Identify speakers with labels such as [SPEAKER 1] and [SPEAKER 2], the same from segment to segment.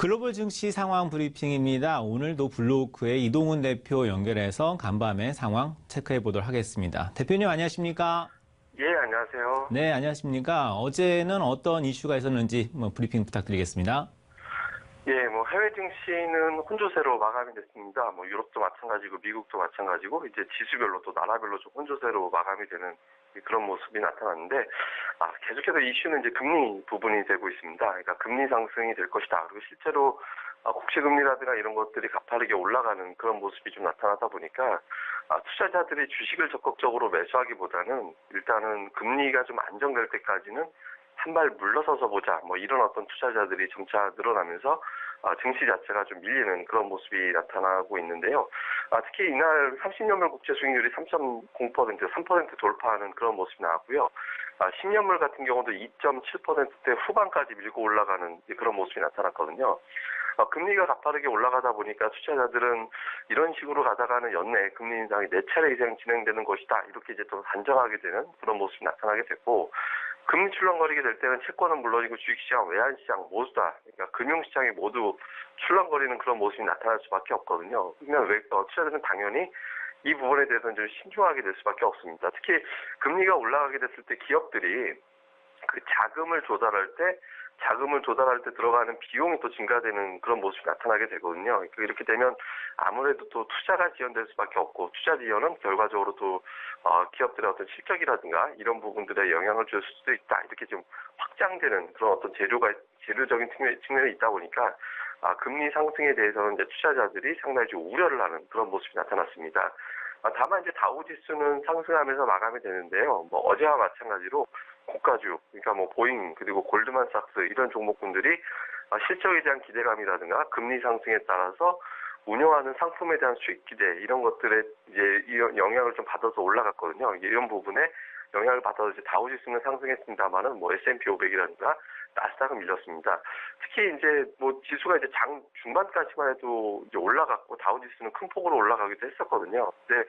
[SPEAKER 1] 글로벌 증시 상황 브리핑입니다. 오늘도 블루오크의 이동훈 대표 연결해서 간밤에 상황 체크해 보도록 하겠습니다. 대표님 안녕하십니까?
[SPEAKER 2] 예, 안녕하세요.
[SPEAKER 1] 네, 안녕하십니까? 어제는 어떤 이슈가 있었는지 브리핑 부탁드리겠습니다.
[SPEAKER 2] 예, 해외 증시는 혼조세로 마감이 됐습니다. 유럽도 마찬가지고 미국도 마찬가지고 이제 지수별로 또 나라별로 좀 혼조세로 마감이 되는 그런 모습이 나타났는데, 계속해서 이슈는 이제 금리 부분이 되고 있습니다. 그러니까 금리 상승이 될 것이다. 그리고 실제로 국채금리라든가 이런 것들이 가파르게 올라가는 그런 모습이 좀 나타나다 보니까 투자자들이 주식을 적극적으로 매수하기보다는 일단은 금리가 좀 안정될 때까지는 한 발 물러서서 보자, 이런 어떤 투자자들이 점차 늘어나면서 증시 자체가 좀 밀리는 그런 모습이 나타나고 있는데요. 특히 이날 30년물 국채 수익률이 3.0%, 3% 돌파하는 그런 모습이 나왔고요. 10년물 같은 경우도 2.7%대 후반까지 밀고 올라가는 그런 모습이 나타났거든요. 금리가 가파르게 올라가다 보니까 투자자들은 이런 식으로 가다가는 연내 금리 인상이 4차례 이상 진행되는 것이다, 이렇게 이제 또 단정하게 되는 그런 모습이 나타나게 됐고, 금리 출렁거리게 될 때는 채권은 물론이고 주식시장, 외환시장 모두 다, 그러니까 금융시장이 모두 출렁거리는 그런 모습이 나타날 수밖에 없거든요. 그러면 투자자들은 당연히 이 부분에 대해서는 좀 신중하게 될 수밖에 없습니다. 특히 금리가 올라가게 됐을 때 기업들이 그 자금을 조달할 때 들어가는 비용이 또 증가되는 그런 모습이 나타나게 되거든요. 이렇게 되면 아무래도 또 투자가 지연될 수밖에 없고, 투자 지연은 결과적으로 또 기업들의 어떤 실적이라든가 이런 부분들에 영향을 줄 수도 있다, 이렇게 좀 확장되는 그런 어떤 재료적인 측면이 있다 보니까 금리 상승에 대해서는 이제 투자자들이 상당히 좀 우려를 하는 그런 모습이 나타났습니다. 다만 이제 다우지수는 상승하면서 마감이 되는데요. 어제와 마찬가지로 고가주, 그러니까 보잉 그리고 골드만삭스 이런 종목군들이 실적에 대한 기대감이라든가 금리 상승에 따라서 운영하는 상품에 대한 수익 기대, 이런 것들에 이제 영향을 좀 받아서 올라갔거든요. 이런 부분에 영향을 받아서 이제 다우지수는 상승했습니다만은 S&P 500이라든가 나스닥은 밀렸습니다. 특히 이제 지수가 이제 장 중반까지만 해도 이제 올라갔고, 다우지수는 큰 폭으로 올라가기도 했었거든요. 근데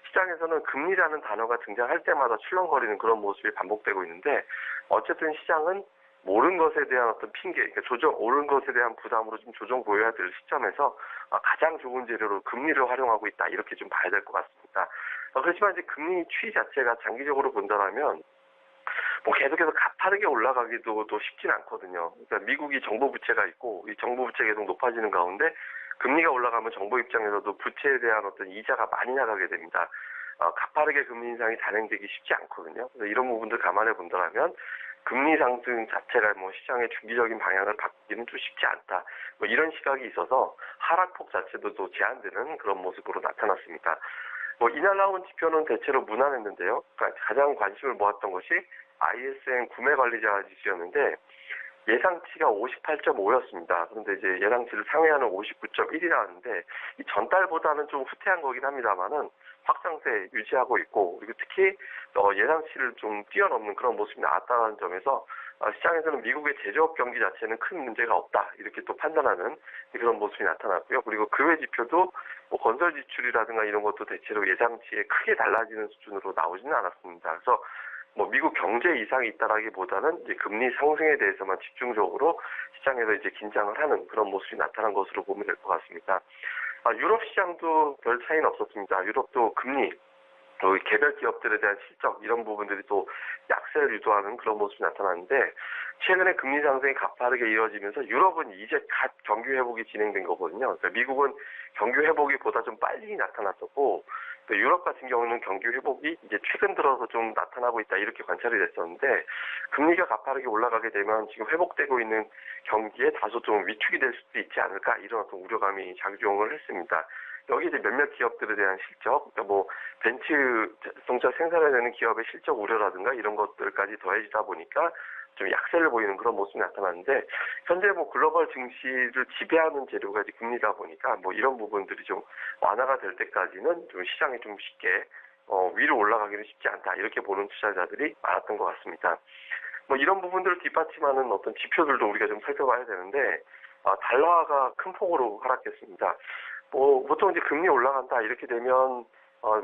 [SPEAKER 2] 시장에서는 금리라는 단어가 등장할 때마다 출렁거리는 그런 모습이 반복되고 있는데, 어쨌든 시장은 모른 것에 대한 어떤 핑계, 그러니까 오른 것에 대한 부담으로 좀 조정 보여야 될 시점에서 가장 좋은 재료로 금리를 활용하고 있다, 이렇게 좀 봐야 될 것 같습니다. 그렇지만 이제 금리 추이 자체가 장기적으로 본다면 계속해서 가파르게 올라가기도 또 쉽진 않거든요. 그러니까 미국이 정부 부채가 있고, 이 정부 부채가 계속 높아지는 가운데 금리가 올라가면 정부 입장에서도 부채에 대한 어떤 이자가 많이 나가게 됩니다. 가파르게 금리 인상이 단행되기 쉽지 않거든요. 그래서 이런 부분들 감안해 본다면 금리 상승 자체가 시장의 중기적인 방향을 바꾸기는 좀 쉽지 않다, 이런 시각이 있어서 하락폭 자체도 또 제한되는 그런 모습으로 나타났습니다. 이날 나온 지표는 대체로 무난했는데요. 그러니까 가장 관심을 모았던 것이 ISM 구매관리자 지수였는데, 예상치가 58.5였습니다. 그런데 이제 예상치를 상회하는 59.1이 나왔는데, 이 전달보다는 좀 후퇴한 거긴 합니다만은 확장세 유지하고 있고, 그리고 특히 예상치를 좀 뛰어넘는 그런 모습이 나왔다는 점에서 시장에서는 미국의 제조업 경기 자체는 큰 문제가 없다, 이렇게 또 판단하는 그런 모습이 나타났고요. 그리고 그 외 지표도 건설 지출이라든가 이런 것도 대체로 예상치에 크게 달라지는 수준으로 나오지는 않았습니다. 그래서 미국 경제 이상이 있다라기보다는 이제 금리 상승에 대해서만 집중적으로 시장에서 이제 긴장을 하는 그런 모습이 나타난 것으로 보면 될 것 같습니다. 유럽 시장도 별 차이는 없었습니다. 유럽도 금리, 또 개별 기업들에 대한 실적, 이런 부분들이 또 약세를 유도하는 그런 모습이 나타났는데, 최근에 금리 상승이 가파르게 이어지면서 유럽은 이제 갓 경기 회복이 진행된 거거든요. 그러니까 미국은 경기 회복이 보다 좀 빨리 나타났었고, 또 유럽 같은 경우는 경기 회복이 이제 최근 들어서 좀 나타나고 있다, 이렇게 관찰이 됐었는데, 금리가 가파르게 올라가게 되면 지금 회복되고 있는 경기에 다소 좀 위축이 될 수도 있지 않을까, 이런 어떤 우려감이 작용을 했습니다. 여기 이제 몇몇 기업들에 대한 실적, 그러니까 벤츠 자동차 생산해내는 기업의 실적 우려라든가 이런 것들까지 더해지다 보니까 좀 약세를 보이는 그런 모습이 나타났는데, 현재 글로벌 증시를 지배하는 재료가 이제 금리다 보니까 이런 부분들이 좀 완화가 될 때까지는 좀 시장이 좀 쉽게 위로 올라가기는 쉽지 않다, 이렇게 보는 투자자들이 많았던 것 같습니다. 이런 부분들을 뒷받침하는 어떤 지표들도 우리가 좀 살펴봐야 되는데, 달러화가 큰 폭으로 하락했습니다. 보통 이제 금리 올라간다, 이렇게 되면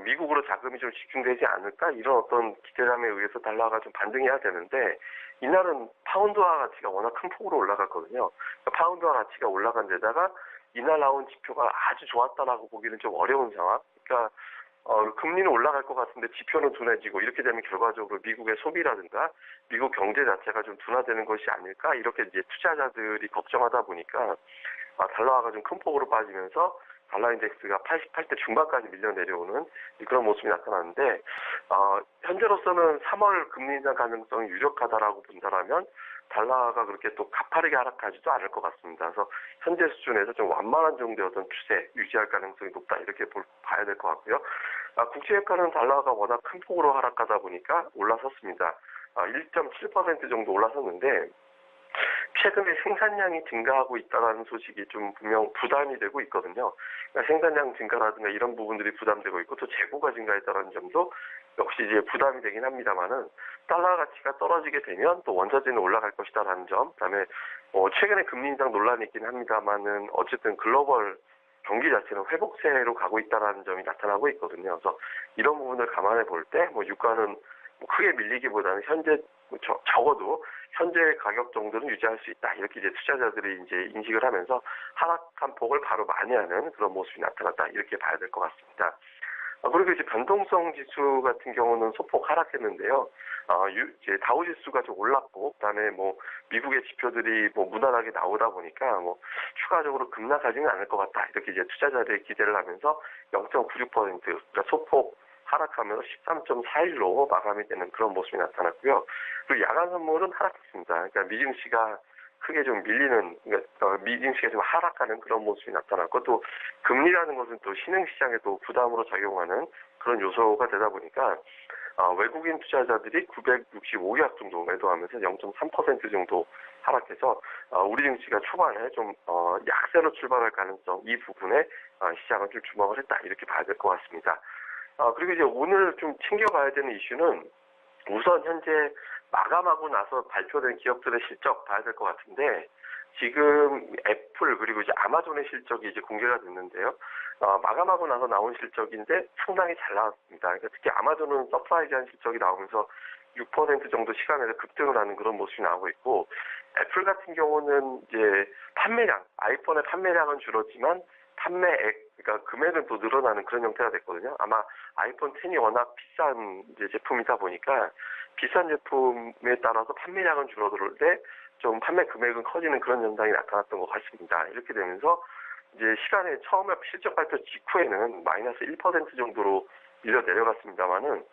[SPEAKER 2] 미국으로 자금이 좀 집중되지 않을까 이런 어떤 기대감에 의해서 달러가 좀 반등해야 되는데 이날은 파운드화 가치가 워낙 큰 폭으로 올라갔거든요. 그러니까 파운드화 가치가 올라간 데다가 이날 나온 지표가 아주 좋았다라고 보기는 좀 어려운 상황. 그러니까 금리는 올라갈 것 같은데 지표는 둔해지고 이렇게 되면 결과적으로 미국의 소비라든가 미국 경제 자체가 좀 둔화되는 것이 아닐까 이렇게 이제 투자자들이 걱정하다 보니까 달러화가 좀 큰 폭으로 빠지면서 달러 인덱스가 88대 중반까지 밀려 내려오는 그런 모습이 나타나는데 현재로서는 3월 금리 인상 가능성이 유력하다라고 본다라면 달러가 그렇게 또 가파르게 하락하지도 않을 것 같습니다. 그래서 현재 수준에서 좀 완만한 정도의 어떤 추세 유지할 가능성이 높다 이렇게 봐야 될 것 같고요. 국제유가는 달러가 워낙 큰 폭으로 하락하다 보니까 올라섰습니다. 1.7% 정도 올라섰는데 최근에 생산량이 증가하고 있다는 소식이 좀 분명 부담이 되고 있거든요. 그러니까 생산량 증가라든가 이런 부분들이 부담되고 있고 또 재고가 증가했다는 점도 역시 이제 부담이 되긴 합니다만은 달러 가치가 떨어지게 되면 또 원자재는 올라갈 것이다라는 점, 그다음에 최근에 금리 인상 논란이 있긴 합니다만은 어쨌든 글로벌 경기 자체는 회복세로 가고 있다는 점이 나타나고 있거든요. 그래서 이런 부분을 감안해 볼 때 유가는 크게 밀리기보다는 현재 적어도 현재 가격 정도는 유지할 수 있다. 이렇게 이제 투자자들이 이제 인식을 하면서 하락한 폭을 바로 만회하는 그런 모습이 나타났다. 이렇게 봐야 될 것 같습니다. 그리고 이제 변동성 지수 같은 경우는 소폭 하락했는데요. 이제 다우 지수가 좀 올랐고, 그다음에 미국의 지표들이 무난하게 나오다 보니까 추가적으로 급락하지는 않을 것 같다. 이렇게 이제 투자자들이 기대를 하면서 0.96% 그러니까 소폭 하락하면서 13.41로 마감이 되는 그런 모습이 나타났고요. 그리고 야간 선물은 하락했습니다. 그러니까 미증시가 크게 좀 밀리는, 그러니까 미증시가 좀 하락하는 그런 모습이 나타났고 또 금리라는 것은 또 신흥시장에도 부담으로 작용하는 그런 요소가 되다 보니까 외국인 투자자들이 965계약 정도 매도하면서 0.3% 정도 하락해서 우리 증시가 초반에 좀 약세로 출발할 가능성 이 부분에 시장은 좀 주목을 했다 이렇게 봐야 될 것 같습니다. 그리고 이제 오늘 좀 챙겨봐야 되는 이슈는 우선 현재 마감하고 나서 발표된 기업들의 실적 봐야 될 것 같은데 지금 애플 그리고 이제 아마존의 실적이 이제 공개가 됐는데요. 마감하고 나서 나온 실적인데 상당히 잘 나왔습니다. 그러니까 특히 아마존은 서프라이즈한 실적이 나오면서 6% 정도 시간에서 급등을 하는 그런 모습이 나오고 있고 애플 같은 경우는 이제 판매량, 아이폰의 판매량은 줄었지만 판매액, 그러니까 금액은 또 늘어나는 그런 형태가 됐거든요. 아마 아이폰 10이 워낙 비싼 이제 제품이다 보니까 비싼 제품에 따라서 판매량은 줄어들때 좀 판매 금액은 커지는 그런 현상이 나타났던 것 같습니다. 이렇게 되면서 이제 시간에 처음에 실적 발표 직후에는 마이너스 1% 정도로 밀려 내려갔습니다만은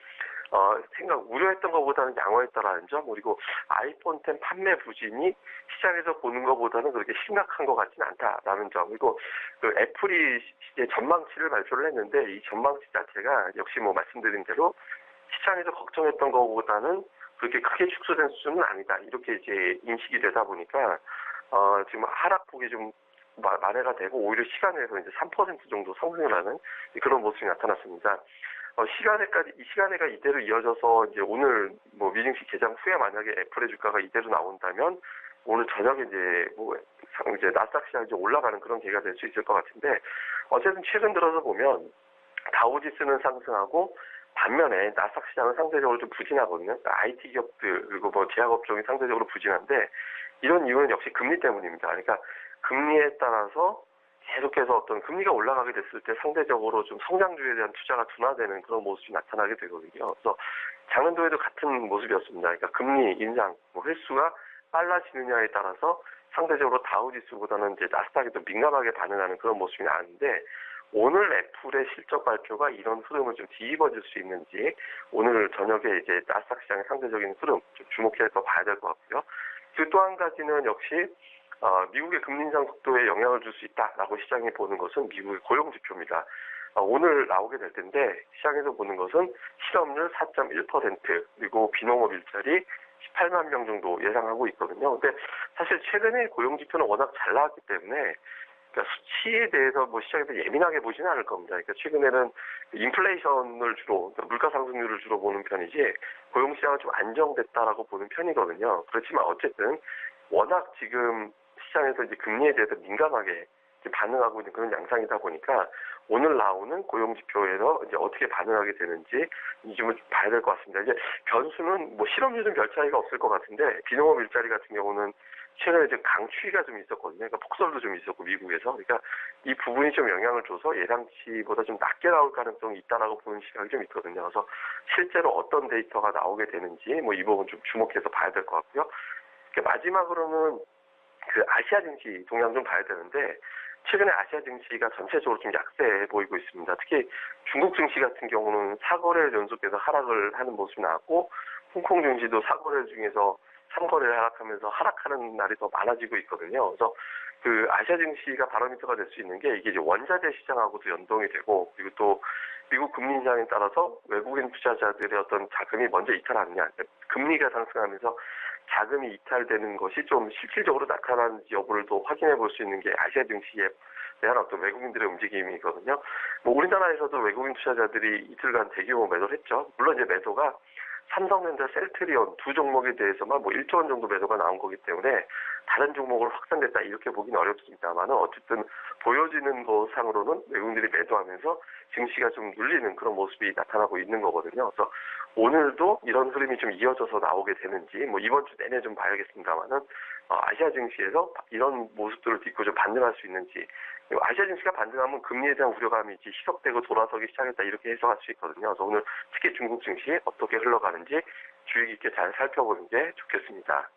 [SPEAKER 2] 우려했던 것보다는 양호했다라는 점, 그리고 아이폰 10 판매 부진이 시장에서 보는 것보다는 그렇게 심각한 것 같지는 않다라는 점, 그리고 그 애플이 이제 전망치를 발표를 했는데 이 전망치 자체가 역시 말씀드린 대로 시장에서 걱정했던 것보다는 그렇게 크게 축소된 수준은 아니다. 이렇게 이제 인식이 되다 보니까 지금 하락폭이 좀 만회가 되고 오히려 시간에서 이제 3% 정도 상승을 하는 그런 모습이 나타났습니다. 이 시간에가 이대로 이어져서 이제 오늘 미증시 개장 후에 만약에 애플의 주가가 이대로 나온다면 오늘 저녁에 이제 나스닥 시장이 이제 올라가는 그런 계기가 될 수 있을 것 같은데 어쨌든 최근 들어서 보면 다우지수는 상승하고 반면에 나스닥 시장은 상대적으로 좀 부진하거든요. 그러니까 IT 기업들 그리고 제약업종이 상대적으로 부진한데 이런 이유는 역시 금리 때문입니다. 그러니까 금리에 따라서 계속해서 어떤 금리가 올라가게 됐을 때 상대적으로 좀 성장주에 대한 투자가 둔화되는 그런 모습이 나타나게 되거든요. 그래서 작년도에도 같은 모습이었습니다. 그러니까 금리 인상, 횟수가 빨라지느냐에 따라서 상대적으로 다우지수보다는 이제 나스닥이 더 민감하게 반응하는 그런 모습이 나왔는데 오늘 애플의 실적 발표가 이런 흐름을 좀 뒤집어질 수 있는지 오늘 저녁에 이제 나스닥 시장의 상대적인 흐름 좀 주목해서 봐야 될 것 같고요. 그리고 또 한 가지는 역시 미국의 금리 인상 속도에 영향을 줄 수 있다라고 시장이 보는 것은 미국의 고용 지표입니다. 오늘 나오게 될 텐데 시장에서 보는 것은 실업률 4.1% 그리고 비농업 일자리 18만 명 정도 예상하고 있거든요. 근데 사실 최근에 고용 지표는 워낙 잘 나왔기 때문에 그러니까 수치에 대해서 시장에서 예민하게 보지는 않을 겁니다. 그러니까 최근에는 인플레이션을 주로, 그러니까 물가 상승률을 주로 보는 편이지 고용 시장은 좀 안정됐다라고 보는 편이거든요. 그렇지만 어쨌든 워낙 지금 시장에서 이제 금리에 대해서 민감하게 이제 반응하고 있는 그런 양상이다 보니까 오늘 나오는 고용 지표에서 이제 어떻게 반응하게 되는지 좀 봐야 될 것 같습니다. 이제 변수는 뭐 실업률은 별 차이가 없을 것 같은데 비농업 일자리 같은 경우는 최근에 이제 강추위가 좀 있었거든요. 그러니까 폭설도 좀 있었고 미국에서. 그러니까 이 부분이 좀 영향을 줘서 예상치보다 좀 낮게 나올 가능성이 있다라고 보는 시각이 좀 있거든요. 그래서 실제로 어떤 데이터가 나오게 되는지 뭐 이 부분 좀 주목해서 봐야 될 것 같고요. 마지막으로는 그 아시아 증시 동향 좀 봐야 되는데 최근에 아시아 증시가 전체적으로 좀 약세해 보이고 있습니다. 특히 중국 증시 같은 경우는 4거래 연속해서 하락을 하는 모습이 나왔고 홍콩 증시도 4거래 중에서 3거래를 하락하면서 하락하는 날이 더 많아지고 있거든요. 그래서 그 아시아 증시가 바로미터가 될 수 있는 게 이게 이제 원자재 시장하고도 연동이 되고 그리고 또 미국 금리 인상에 따라서 외국인 투자자들의 어떤 자금이 먼저 이탈하느냐, 금리가 상승하면서 자금이 이탈되는 것이 좀 실질적으로 나타나는지 여부를 또 확인해 볼 수 있는 게 아시아 증시에 대한 어떤 외국인들의 움직임이거든요. 뭐 우리나라에서도 외국인 투자자들이 이틀간 대규모 매도를 했죠. 물론 이제 매도가 삼성전자, 셀트리온 두 종목에 대해서만 뭐 1조 원 정도 매도가 나온 거기 때문에 다른 종목으로 확산됐다 이렇게 보기는 어렵습니다만은 어쨌든 보여지는 것상으로는 외국인들이 매도하면서 증시가 좀 눌리는 그런 모습이 나타나고 있는 거거든요. 그래서 오늘도 이런 흐름이 좀 이어져서 나오게 되는지 뭐 이번 주 내내 좀 봐야겠습니다만은 아시아 증시에서 이런 모습들을 딛고 좀 반등할 수 있는지 그리고 아시아 증시가 반등하면 금리에 대한 우려감이 이제 희석되고 돌아서기 시작했다 이렇게 해석할 수 있거든요. 그래서 오늘 특히 중국 증시 어떻게 흘러가는지 주의 깊게 잘 살펴보는 게 좋겠습니다.